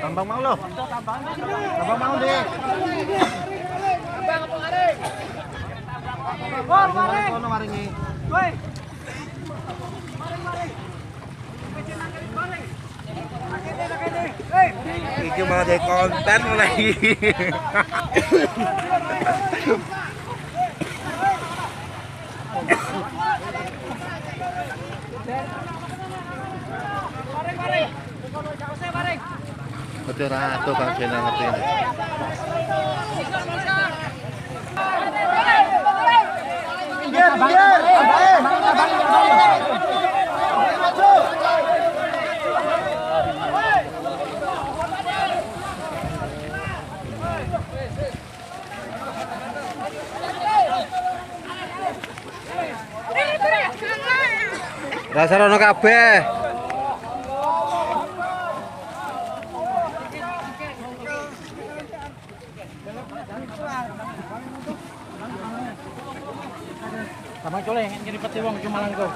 Tambang mau lo. Tambang mau deh. Tambang apa hari? Kono maringi. Woi. Iki mau ada konten lagi. Betul ratu kan kena ngerti. Dasar ono kabeh. Sama coleng, jadi pati wong cuma langkau.